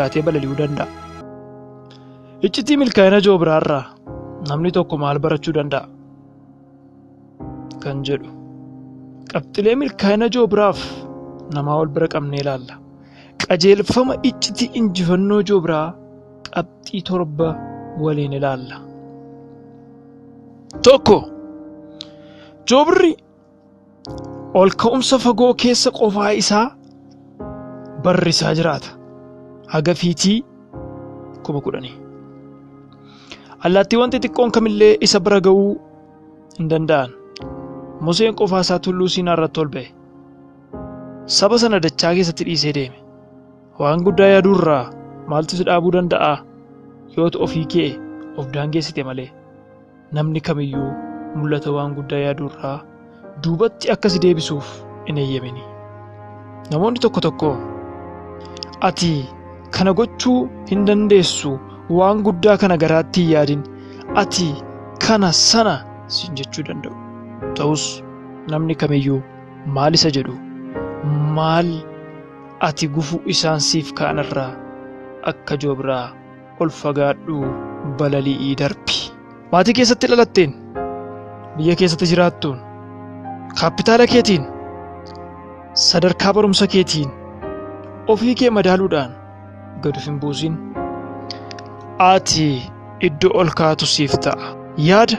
fagaatee balali'uu danda'a. Iccitii milkaa'ina joobiraarraa namni tokko maal barachuu danda'a kan jedhu qabxilee milkaa'ina joobiraaf namaa wal bira qabnee ilaalla. Qajeelfama iccitii injifannoo joobiraa qabxii 7 waliin ilaalla. 1. Joobirri ol ka'umsa fagoo keessa qofaa isaa barrisaa jiraata. Haga fiitii 10,000. Allaattiiwwan xixiqqoon kamillee isa bira ga'uu hin danda'an. Museen qofaa isaa tulluu Siinaa irratti ol ba'e. Saba sana dachaa keessatti dhiisee deeme. Waan guddaa yaaduurraa maaltu si dhaabuu danda'a yoo ofii kee of daangeessite malee. Namni kamiyyuu mul'ata waan guddaa yaaduurraa duubatti akka si deebisuuf hin eeyyamini. Namoonni tokko tokko ati kana gochuu hin dandeessu, waan guddaa kana garaatti hin yaadin, ati kana sana siin jechuu danda'u. Ta'us namni kamiyyuu maal isa jedhu, maal ati gufuu isaan siif ka'anirraa akka joobiraa ol fagaadhu balali'ii darbi. Maatii keessatti dhalatteen, biyya keessatti jiraattuun, kaapitaala keetiin, sadarkaa barumsa keetiin ofii kee madaaluudhaan gad of hin buusin. Ati iddoo ol kaatu siif ta'a. Yaada,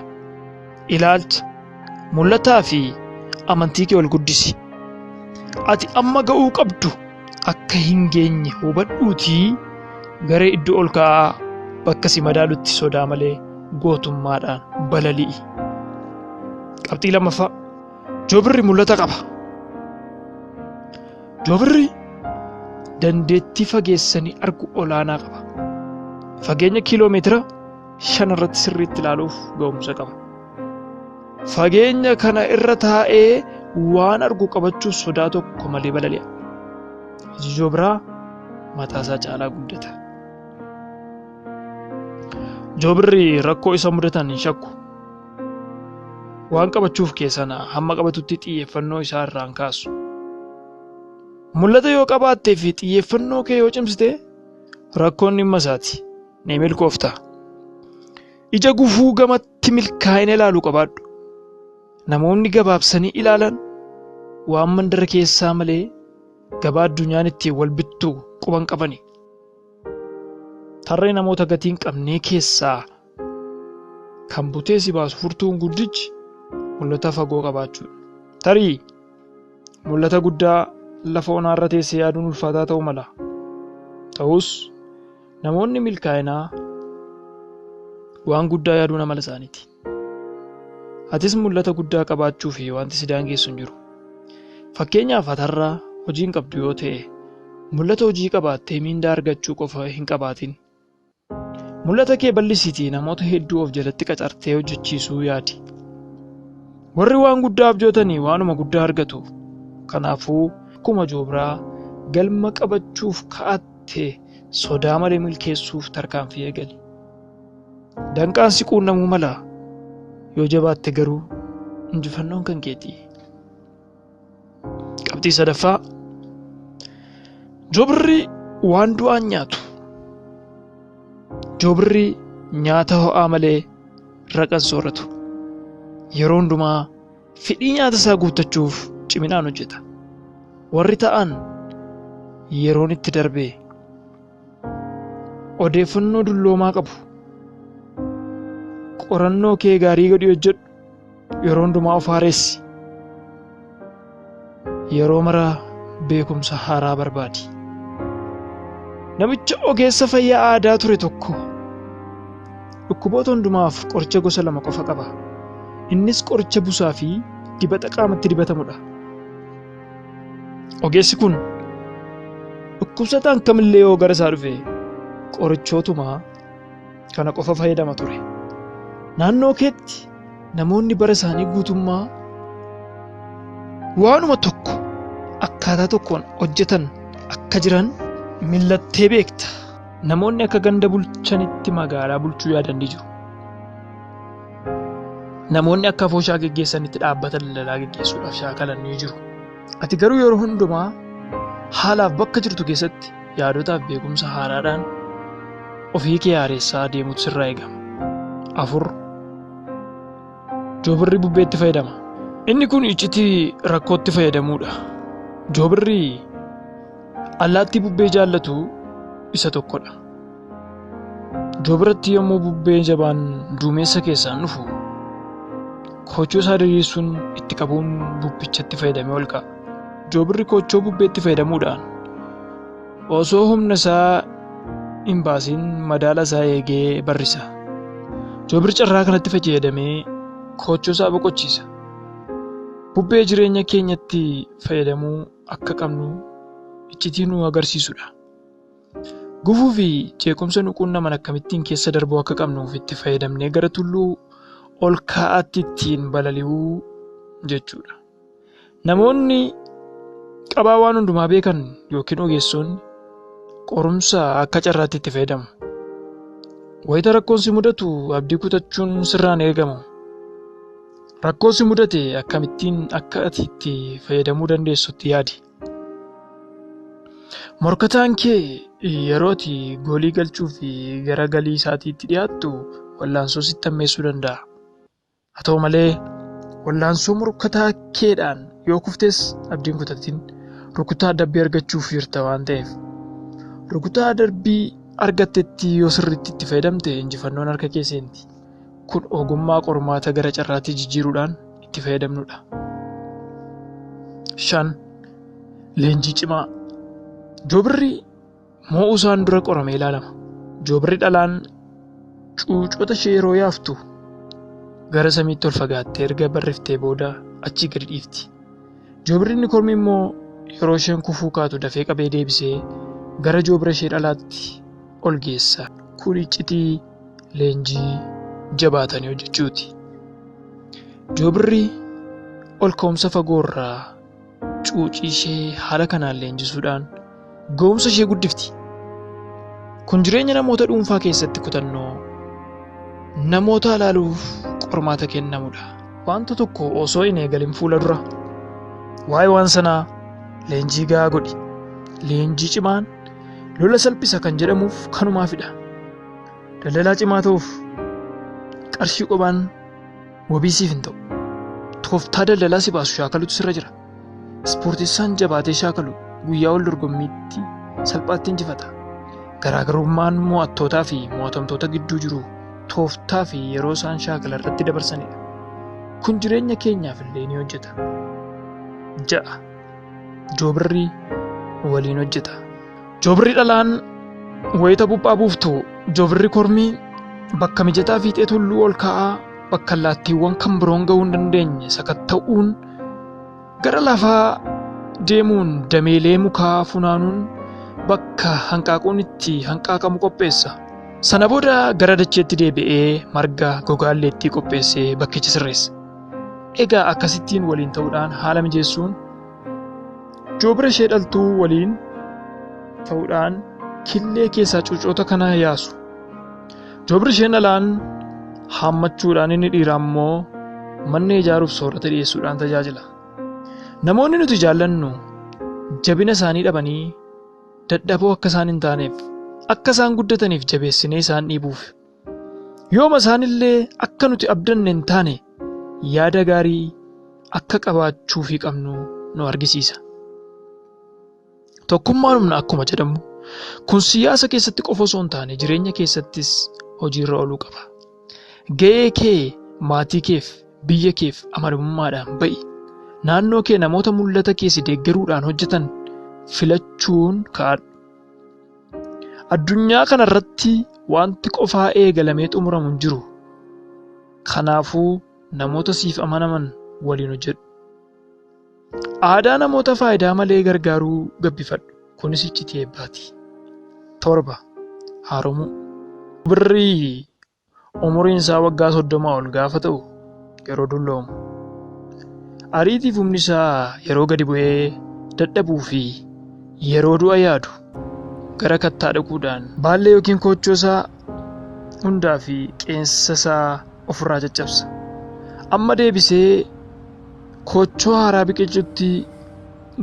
ilaalcha, mul'ataa fi amantii kee ol guddisi. Ati amma ga'uu qabdu akka hin geenye hubadhuutii gara iddoo ol ka'aa bakka si madaalutti sodaa malee gootummaadhaan balali'i. Qabxii 2. Joobirri mul'ata qaba. Joobirri dandeettii fageessanii argu olaanaa qaba. Fageenya kiiloomeetira 5 irratti sirriitti ilaaluuf ga'umsa qaba. Fageenya kana irra taa'ee waan argu qabachuuf sodaa tokko malee balali'a. Iji joobiraa mataasaa caalaa guddata. Joobirri rakkoo isa mudatan hin shakku. Waan qabachuuf keessana hamma qabatutti xiyyeeffannoo isaa irraan kaasu. Mul'ata yoo qabaattee fi xiyyeeffannoo kee yoo cimsite rakkoon dhimma isaati, ni milkoofta. Ija gufuu gamatti milkaa'ina ilaalu qabaadhu. Namoonni gabaabsanii ilaalan waan mandara keessaa malee gabaa addunyaan ittiin wal bittu quban qabani. Tarree namoota gatiin qabnee keessaa kan butee si baasu furtuun guddichi mul'ata fagoo qabaachuudha. Tarii mul'ata guddaa lafa onaa irra teessee yaaduun ulfaataa ta'uu mala. Ta'us namoonni milkaa'inaa waan guddaa yaaduu nama isaaniiti. Atis mul'ata guddaa qabaachuu fi wanti si daangeessu hin jiru. Fakkeenyaaf atarraa hojii hin qabdu yoo ta'e, mul'ata hojii qabaattee miindaa argachuu qofa hin qabaatin. Mul'ata kee bal'isiitii namoota hedduu of jalatti qacartee hojjechiisuu yaadi. Warri waan guddaa abjootanii waanuma guddaa argatu. Kanaafuu akkuma joobiraa galma qabachuuf ka'attee sodaa malee milkeessuuf tarkaanfii eegali. Danqaan si quunnamuu mala. Yoo jabaatte garuu injifannoon kan keeti. Qabxii 3. Joobirri waan du'aan nyaatu. Joobirri nyaata ho'aa malee raqan sooratu. Yeroo hundumaa fedhii nyaata isaa guuttachuuf ciminaan hojjeta. Warri ta'an yeroon itti darbee odeeffannoo dulloomaa qabu. Qorannoo kee gaarii godhi hojjedhu. Yeroo hundumaa of haaressi. Yeroo maraa beekumsa haaraa barbaadi. Namicha ogeessa fayyaa aadaa ture tokko dhukkuboota hundumaaf qoricha gosa 2 qofa qaba. Innis qoricha busaa fi dibata qaamatti dibatamudha. Ogeessi kun dhukkubsataan kamillee yoo gara isaa dhufe qorichootuma kana qofa fayyadama ture. Naannoo keetti namoonni bara isaanii guutummaa waanuma tokko akkaataa tokkoon hojjetan akka jiran millattee beekta. Namoonni akka ganda bulchanitti magaalaa bulchuu yaadan ni jiru. Namoonni akka fooshaa geggeessanitti dhaabbata daldalaa geggeessuudhaaf shaakalan ni jiru. Ati garuu yeroo hundumaa haalaaf bakka jirtu keessatti yaadotaaf beekumsa haaraadhaan ofii kee haaressaa deemutu sirraa eegama. 4. Joobirri bubbeetti fayyadama. Inni kun iccitii rakkootti fayyadamuudha. Joobirri allaattii bubbee jaallatu isa tokkodha. Joobiratti yommuu bubbeen jabaan duumessa keessaan dhufu koochoo isaa diriirsuun itti qabuun bubbichatti fayyadamee ol ka'a. Joobirri koochoo bubbeetti fayyadamuudhaan osoo humna isaa hin baasiin madaala isaa eegee barrisa. Joobirri carraa kanatti fayyadamee koochoo isaa boqochiisa. Bubbee jireenya keenyatti fayyadamuu akka qabnu iccitii nu agarsiisudha. Gufuu fi jeequmsa nuquun naman akkamittiin keessa darbuu akka qabnuuf itti fayyadamnee gara tulluu ol ka'aatti ittiin balali'uu jechuudha. Namoonni qabaa waan hundumaa beekan yookiin ogeessonni qorumsa akka carraatti itti fayyadamu. Wayita rakkoon si mudatu abdii kutachuun sirraan eegamu. Rakkoon si mudate akkamittiin akka ati itti fayyadamuu dandeessutti yaadi. Morkataan kee yeroo ati goolii galchuu fi gara galii isaatiitti dhiyaattu wallaansoo sitti hammeessuu danda'a. Haa ta'u malee wallaansoo morkataa keedhaan yoo kuftes abdiin kutatiin rukutaa darbii argachuuf jirta waan ta'eef. Rukutaa darbii argattetti yoo sirriitti itti fayyadamte injifannoon harka kee seenti. Kun ogummaa qormaata gara carraatti jijjiiruudhaan itti fayyadamnudha. 5. Leenjii cimaa. Joobirri moo'uu isaan dura qoramee ilaalama. Joobirri dhalaan cuucota ishee yeroo yaaftu gara samiitti ol fagaattee erga barriftee booda achii gadi dhiifti. Joobirri inni kormi immoo yeroo isheen kufuu kaatu dafee qabee deebisee gara joobira ishee dhalaatti ol geessa. Kun iccitii leenjii jabaatanii hojjechuuti. Joobirri ol ka'umsa fagoorraa cuucii ishee haala kanaan leenjisuudhaan ga'umsa ishee guddifti. Kun jireenya namoota dhuunfaa keessatti kutannoo namoota ilaaluuf qormaata kennamudha. Wanta tokko osoo hin eegalin fuula dura waa'ee waan sanaa leenjii gahaa godhi. Leenjii cimaan lola salphisa kan jedhamuuf kanumaafidha. Daldalaa cimaa ta'uuf qarshii qobaan wabii siif hin ta'u. Tooftaa daldalaa si baasu shaakalutu sirra jira. Ispoortiisaan jabaatee shaakalu guyyaa wal dorgommiitti salphaatti injifata. Garaagarummaan mo'attootaa fi mo'atamtoota gidduu jiru tooftaa fi yeroo isaan shaakala irratti dabarsanidha. Kun jireenya keenyaaf illee ni hojjeta. 6. Joobirri waliin hojjeta. Joobirri dhalaan wayita buphaa buuftu joobirri kormii bakka mijataa fiixee tulluu ol ka'aa bakka allaattiiwwan kan biroon ga'uu hin dandeenye sakatta'uun gara lafaa deemuun dameelee mukaa funaanuun bakka hanqaaquun itti hanqaaqamu qopheessa. Sana booda gara dacheetti deebi'ee marga gogaalleettii qopheessee bakkicha sirreessa. Egaa akkasittiin waliin ta'uudhaan haala mijeessuun joobira ishee dhaltuu waliin ta'uudhaan killee keessaa cuucota kana yaasu. Joobirri isheen dhalaan haammachuudhaan inni dhiiraa immoo manni ijaaruuf soorata dhiyeessuudhaan tajaajila. Namoonni nuti jaallannu jabina isaanii dhabanii dadhaboo akka isaan hin taaneef akka isaan guddataniif jabeessinee isaan dhiibuuf yooma isaanillee akka nuti abdanne hin taane yaada gaarii akka qabaachuu fi qabnu nu argisiisa. Tokkummaan humna akkuma jedhamu kun siyaasa keessatti qofa osoo hin taane jireenya keessattis hojiirra ooluu qaba. Ga'ee kee maatii keef biyya keef amanamummaadhaan ba'i. Naannoo kee namoota mul'ata kee si deeggaruudhaan hojjetan filachuun kaadhu. Addunyaa kana irratti wanti qofaa eegalamee xumuramu hin jiru. Kanaafuu namoota siif amanaman waliin hojjedhu. Aadaa namoota faayidaa malee gargaaruu gabbifadhu. Kunis iccitii eebbaati. 7. Haaromuu. Joobirri umuriin isaa waggaa 30 ol gaafa ta'u yeroo dulloomu. Ariitiif humni isaa yeroo gadi bu'ee dadhabuu fi yeroo du'a yaadu gara kattaa dhaquudhaan baallee yookiin koochoo isaa hundaa fi qeensa isaa ofirraa caccabsa. Amma deebisee koochoo haaraa biqilchutti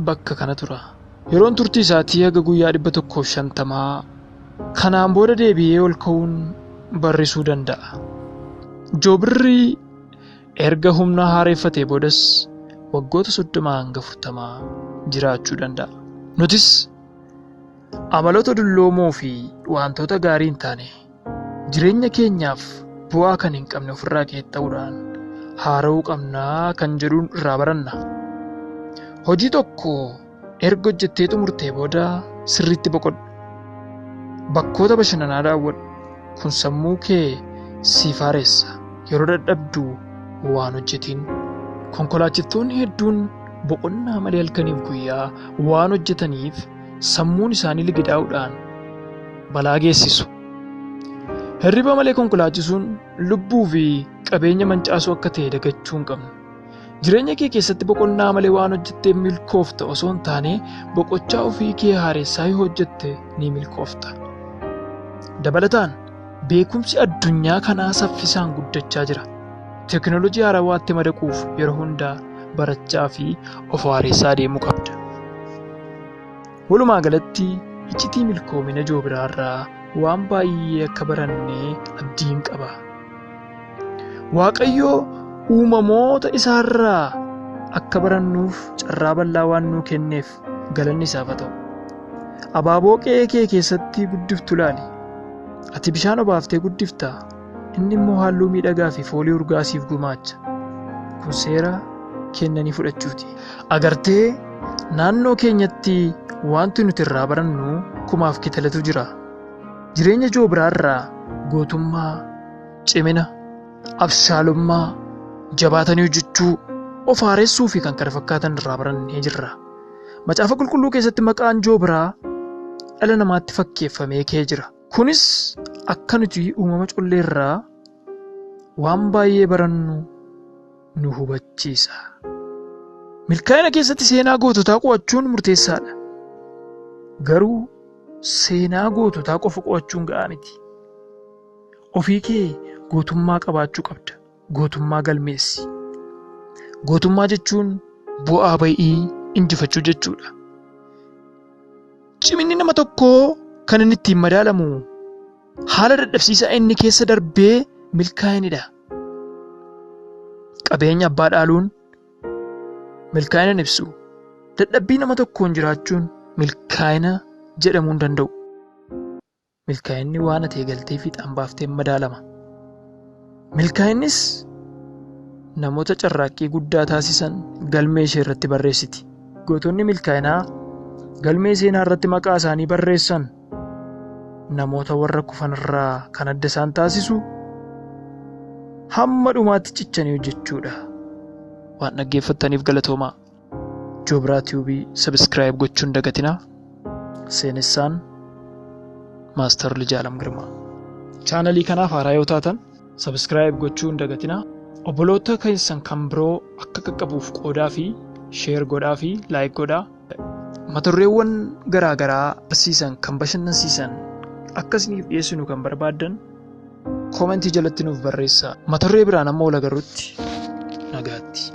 bakka kana tura. Yeroon turtii isaatii haga guyyaa 150 kanaan booda deebi'ee ol ka'uun barrisuu danda'a. Joobirri erga humna haareeffatee boodas waggoota 30 hanga 40 jiraachuu danda'a. Nutis amaloota dulloomoo fi wantoota gaarii hin taane jireenya keenyaaf bu'aa kan hin qabne ofirraa qeexxa'uudhaan haara'uu qabnaa kan jedhuun irraa baranna. Hojii tokko erga hojjettee xumurtee booda sirriitti boqodhu. Bakkoota bashannanaa daawwadhu. Kun sammuu kee siif haareessa. Yeroo dadhabdu waan hojjetiin. Konkolaachistoonni hedduun boqonnaa malee halkaniif guyyaa waan hojjetaniif sammuun isaanii ligidaa'uudhaan balaa geessisu. Hirriba malee konkolaachisuun lubbuu fi qabeenya mancaasuu akka ta'e dagachuu hin qabnu. Jireenya kee keessatti boqonnaa malee waan hojjettee milkoofta osoo hin taane boqochaa ofii kee haaressaa yoo hojjette ni milkoofta. Dabalataan beekumsi addunyaa kanaa saffisaan guddachaa jira. Teekinooloojii haarawaatti madaquuf yeroo hundaa barachaa fi of haaressaa deemuu qabda. Walumaa galatti iccitii milkoomina Joobiraa irraa waan baay'ee akka barannee abdiin qaba. Waaqayyo uumamoota isaarraa akka barannuuf carraa bal'aa waan nuu kenneef galanni isaaf haa ta'u. Abaaboo qe'ee kee keessatti guddiftu ilaali. Ati bishaan obaaftee guddiftaa, inni immoo halluu miidhagaa fi foolii urgaasiif gumaacha. Kun seera kennanii fudhachuuti. Agartee naannoo keenyatti wanti nuti irraa barannu kumaaf kitalatu jira. Jireenya Joobiraa irraa gootummaa, cimina, abshaalummaa, jabaatanii hojjechuu, of haaressuu fi kan kana fakkaatan irraa barannee jirra. Macaafa qulqulluu keessatti maqaan Joobiraa dhala namaatti fakkeeffamee ka'ee jira. Kunis akka nuti uumama collee irraa waan baay'ee barannu nu hubachiisa. Milkaa'ina keessatti seenaa goototaa qo'achuun murteessaadha. Garuu seenaa goototaa qofa qo'achuun ga'aa miti. Ofii kee gootummaa qabaachuu qabda. Gootummaa galmeessi. Gootummaa jechuun bu'aa ba'ii injifachuu jechuudha. Ciminni nama tokkoo kan inni ittiin madaalamu haala dadhabsiisaa inni keessa darbee milkaa'inidha. Qabeenya abbaa dhaaluun milkaa'ina hin ibsu. Dadhabbii nama tokkoon jiraachuun milkaa'ina jedhamuu hin danda'u. Milkaa'inni waan ati eegaltee fiixaan baaftee madaalama. Milkaa'innis namoota carraaqqii guddaa taasisan galmee ishee irratti barreessiti. Gootonni milkaa'inaa galmee seenaa irratti maqaa isaanii barreessan namoota warra kufan irraa kan adda isaan taasisu hamma dhumaatti cichanii hojjechuudha. Waan dhaggeeffattaniif galatoomaa. Joobiraa Tiibii sabiskiraayib gochuun dagatinaa. Seenessaan Maaster Lijaalam Girmaa. Chaanalii kanaaf haaraa yoo taatan sabiskiraayib gochuun dagatinaa. Obboloota keessan kan biroo akka qaqqabuuf qoodaa fi sheer godhaa fi laayik godhaa. Mata-dureewwan garaagaraa barsiisan kan bashannansiisan akkasiniif dhiyeessinu kan barbaaddan koomentii jalatti nuuf barreessaa. Mata-duree biraan amma ol agarrutti nagaatti.